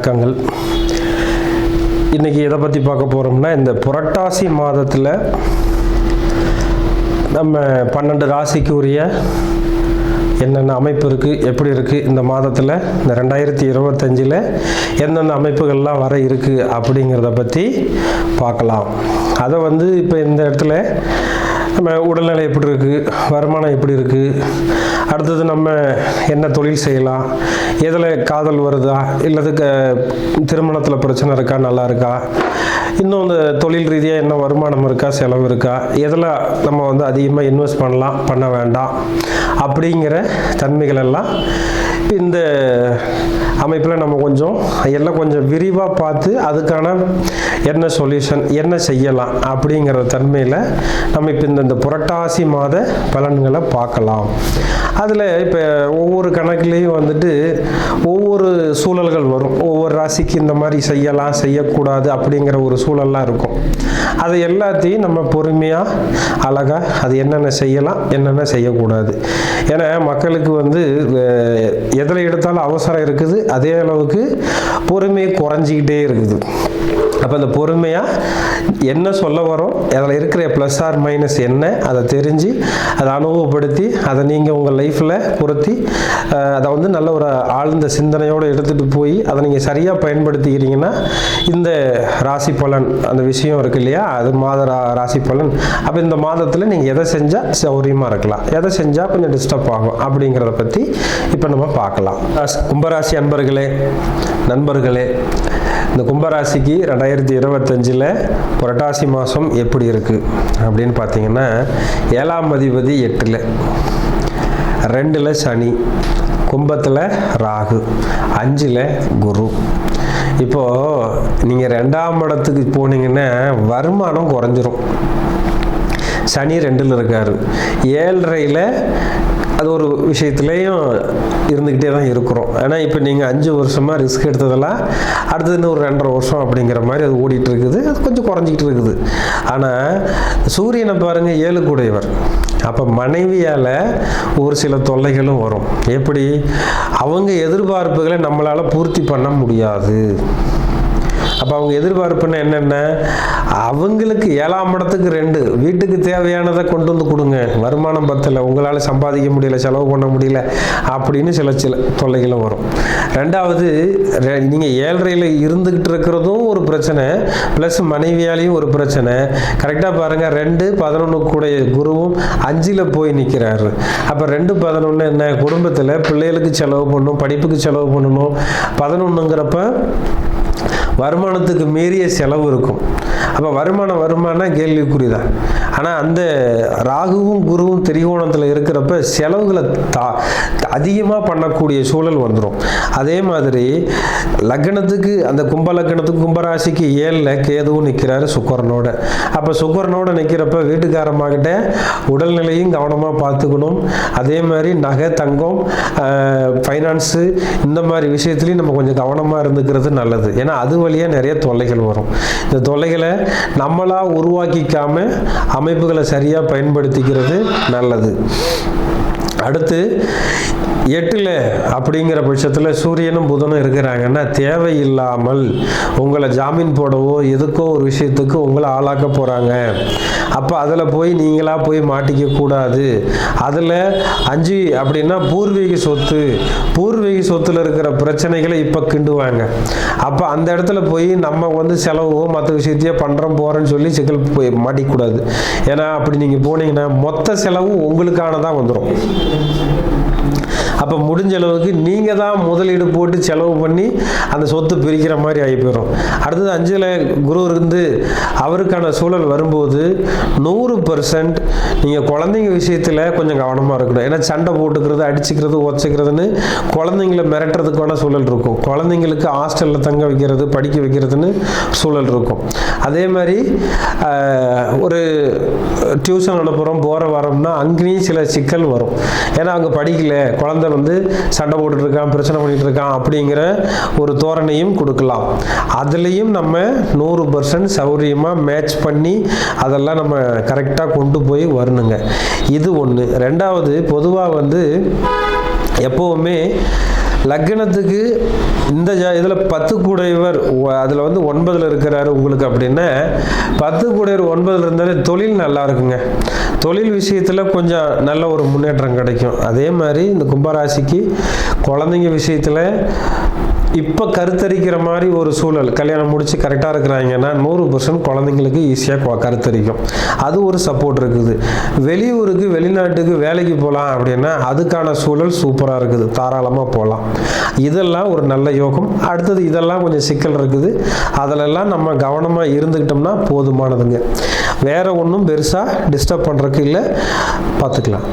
வணக்கங்கள். இன்றைக்கி எதை பற்றி பார்க்க போகிறோம்னா, இந்த புரட்டாசி மாதத்தில் நம்ம 12 ராசிக்கு உரிய என்னென்ன அமைப்பு இருக்குது, எப்படி இருக்குது, இந்த மாதத்தில் இந்த 2025 எந்தெந்த அமைப்புகள்லாம் வர இருக்குது அப்படிங்கிறத பற்றி பார்க்கலாம். அதை இப்போ இந்த இடத்துல நம்ம உடல்நிலை எப்படி இருக்குது, வருமானம் எப்படி இருக்குது, அடுத்தது நம்ம என்ன தொழில் செய்யலாம், எதில் காதல் வருதா, இல்லது திருமணத்தில் பிரச்சனை இருக்கா, நல்லா இருக்கா, இன்னும் இந்த தொழில் ரீதியாக என்ன வருமானம் இருக்கா, செலவு இருக்கா, எதில் நம்ம அதிகமாக இன்வெஸ்ட் பண்ணலாம், பண்ண வேண்டாம் அப்படிங்கிற தன்மைகள் எல்லாம் இந்த அமைப்பில் நம்ம எல்லாம் கொஞ்சம் விரிவாக பார்த்து அதுக்கான என்ன சொல்யூஷன், என்ன செய்யலாம் அப்படிங்கிற தன்மையில் நம்ம இப்போ இந்த புரட்டாசி மாத பலன்களை பார்க்கலாம். அதில் இப்போ ஒவ்வொரு கணக்குலேயும் ஒவ்வொரு சூழல்கள் வரும். ஒவ்வொரு ராசிக்கு இந்த மாதிரி செய்யலாம், செய்யக்கூடாது அப்படிங்கிற ஒரு சூழல்லாம் இருக்கும். அது எல்லாத்தையும் நம்ம பொறுமையாக அழகாக அது என்னென்ன செய்யலாம், என்னென்ன செய்யக்கூடாது. ஏன்னா மக்களுக்கு எதில் எடுத்தாலும் அவசரம் இருக்குது, அதே அளவுக்கு பொறுமை குறைஞ்சிக்கிட்டே இருக்குது. அப்போ அந்த பொறுமையாக என்ன சொல்ல வரோம், அதில் இருக்கிற ப்ளஸ் ஆர் மைனஸ் என்ன, அதை தெரிஞ்சு அதை அனுபவப்படுத்தி அதை நீங்கள் உங்கள் லைஃப்பில் பொருத்தி அதை நல்ல ஒரு ஆழ்ந்த சிந்தனையோடு எடுத்துகிட்டு போய் அதை நீங்கள் சரியாக பயன்படுத்திக்கிறீங்கன்னா இந்த ராசி பலன் அந்த விஷயம் இருக்கு இல்லையா, அது மாத ராசி பலன். அப்போ இந்த மாதத்தில் நீங்கள் எதை செஞ்சால் சௌரியமாக இருக்கலாம், எதை செஞ்சால் கொஞ்சம் டிஸ்டர்ப் ஆகும் அப்படிங்கிறத பற்றி இப்போ நம்ம பார்க்கலாம். கும்பராசி அன்பர்களே, நண்பர்களே, இந்த கும்பராசிக்கு 2025 புரட்டாசி மாதம் எப்படி இருக்குது அப்படின்னு பார்த்தீங்கன்னா, 7ஆம் அதிபதி 8ல், 2ல் சனி, கும்பத்தில் ராகு, 5ல் குரு. இப்போது நீங்கள் 2ஆம் இடத்துக்கு போனீங்கன்னா வருமானம் குறைஞ்சிரும். சனி 2ல் இருக்கார், 7.5ல் அது ஒரு விஷயத்துலேயும் இருந்துக்கிட்டே தான் இருக்கிறோம். ஏன்னா இப்போ நீங்கள் 5 வருஷமாக ரிஸ்க் எடுத்ததெல்லாம் அடுத்தது இன்னும் ஒரு 2.5 வருஷம் அப்படிங்கிற மாதிரி அது ஓடிட்டு இருக்குது. அது கொஞ்சம் குறைஞ்சிக்கிட்டு இருக்குது. ஆனால் சூரியனை பாருங்கள், 7 கூடையவர். அப்போ மனைவியால் ஒரு சில தொல்லைகளும் வரும். எப்படி, அவங்க எதிர்பார்ப்புகளை நம்மளால் பூர்த்தி பண்ண முடியாது. அப்போ அவங்க எதிர்பார்ப்புன்னா என்னென்ன, அவங்களுக்கு 7ஆம் இடத்துக்கு 2 வீட்டுக்கு தேவையானதை கொண்டு கொடுங்க, வருமானம் பத்தலை, உங்களால் சம்பாதிக்க முடியல, செலவு பண்ண முடியல அப்படின்னு சில தொல்லைகளும் வரும். 2வது, நீங்கள் 7.5ல் இருந்துக்கிட்டு இருக்கிறதும் ஒரு பிரச்சனை, ப்ளஸ் மனைவியாலையும் ஒரு பிரச்சனை. கரெக்டாக பாருங்கள், 2 11 கூட குருவும் 5ல் போய் நிற்கிறாரு. அப்போ 2 11 என்ன, குடும்பத்தில் பிள்ளைகளுக்கு செலவு பண்ணணும், படிப்புக்கு செலவு பண்ணணும். 11ங்கிறப்ப வருமானத்துக்கு மீறிய செலவு இருக்கும். அப்போ வருமானம் கேள்விக்குறிதான். ஆனால் அந்த ராகுவும் குருவும் திரிகோணத்தில் இருக்கிறப்ப செலவுகளை அதிகமாக பண்ணக்கூடிய சூழல் வந்துடும். அதே மாதிரி லக்னத்துக்கு, அந்த கும்ப லக்னத்துக்கு கும்பராசிக்கு 7ல் கேதுவும் நிற்கிறாரு சுக்கரனோட. அப்போ சுக்கரனோட நிற்கிறப்ப வீட்டுக்காரமாகிட்ட உடல்நிலையும் கவனமாக பார்த்துக்கணும். அதே மாதிரி நகை, தங்கம், ஃபைனான்ஸு, இந்த மாதிரி விஷயத்துலையும் நம்ம கொஞ்சம் கவனமாக இருந்துக்கிறது நல்லது. ஏன்னா அது வழியாக நிறைய தொல்லைகள் வரும். இந்த தொல்லைகளை நம்மளா உருவாக்கிக்காம அமைப்புகளை சரியாக பயன்படுத்திக்கிறது நல்லது. அடுத்து 8ல் அப்படிங்கிற பட்சத்தில் சூரியனும் புதனும் இருக்கிறாங்கன்னா தேவையில்லாமல் உங்களை ஜாமீன் போடவோ எதுக்கோ ஒரு விஷயத்துக்கு உங்களை ஆளாக்க போகிறாங்க. அப்போ அதில் போய் நீங்களாக போய் மாட்டிக்க கூடாது. அதில் 5 அப்படின்னா பூர்வீக சொத்தில் இருக்கிற பிரச்சனைகளை இப்போ கிண்டுவாங்க. அப்போ அந்த இடத்துல போய் நம்ம செலவோ மற்ற விஷயத்தையே பண்ணுறோம் போகிறேன்னு சொல்லி சிக்கல் போய் மாட்டிக்கூடாது. ஏன்னா அப்படி நீங்கள் போனீங்கன்னா மொத்த செலவும் உங்களுக்கானதாக வந்துடும். அப்போ முடிஞ்ச அளவுக்கு நீங்கள் தான் முதலீடு போட்டு செலவு பண்ணி அந்த சொத்து பிரிக்கிற மாதிரி ஆகி போயிடும். அடுத்தது 5ல் குரு இருந்து அவருக்கான சூழல் வரும்போது 100% நீங்கள் குழந்தைங்க விஷயத்தில் கொஞ்சம் கவனமாக இருக்கணும். ஏன்னா சண்டை போட்டுக்கிறது, அடிச்சுக்கிறது, உதச்சிக்கிறதுன்னு குழந்தைங்களை மிரட்டுறதுக்கான சூழல் இருக்கும். குழந்தைங்களுக்கு ஹாஸ்டலில் தங்க வைக்கிறது, படிக்க வைக்கிறதுன்னு சூழல் இருக்கும். அதே மாதிரி ஒரு டியூஷன் அனுப்புகிறோம், போகிற வரோம்னா அங்கேயும் சில சிக்கல் வரும். ஏன்னா அவங்க படிக்கல, குழந்தை சண்டை போட்டுட்டு இருக்கான், பிரச்சனை பண்ணிட்டு இருக்கான் அப்படிங்கிற ஒரு தோரணையும் கொடுக்கலாம். அதுலேயும் நம்ம 100% சௌரியமாக மேட்ச் பண்ணி அதெல்லாம் நம்ம கரெக்டாக கொண்டு போய் வரணுங்க. இது ஒன்று. 2வது, பொதுவாக எப்போவுமே லக்னத்துக்கு இந்த இதில் 10 கூடையவர் அதில் வந்து 9ல் இருக்கிறாரு உங்களுக்கு அப்படின்னா 10 கூடையவர் 9ல் இருந்தாலே தொழில் நல்லா இருக்குங்க. தொழில் விஷயத்தில் கொஞ்சம் நல்ல ஒரு முன்னேற்றம் கிடைக்கும். அதே மாதிரி இந்த கும்பராசிக்கு குழந்தைங்க விஷயத்தில் இப்போ கருத்தரிக்கிற மாதிரி ஒரு சூழல், கல்யாணம் முடிச்சு கரெக்டாக இருக்கிறாங்கன்னா 100% குழந்தைங்களுக்கு ஈஸியாக கருத்தரிக்கும். அது ஒரு சப்போர்ட் இருக்குது. வெளியூருக்கு வெளிநாட்டுக்கு வேலைக்கு போகலாம் அப்படின்னா அதுக்கான சூழல் சூப்பராக இருக்குது, தாராளமாக போகலாம். இதெல்லாம் ஒரு நல்ல யோகம். அடுத்தது இதெல்லாம் கொஞ்சம் சிக்கல் இருக்குது, அதிலெல்லாம் நம்ம கவனமாக இருந்துக்கிட்டோம்னா போதுமானதுங்க. வேறு ஒன்றும் பெருசாக டிஸ்டர்ப் பண்ணுறதுக்கு இல்லை, பார்த்துக்கலாம்.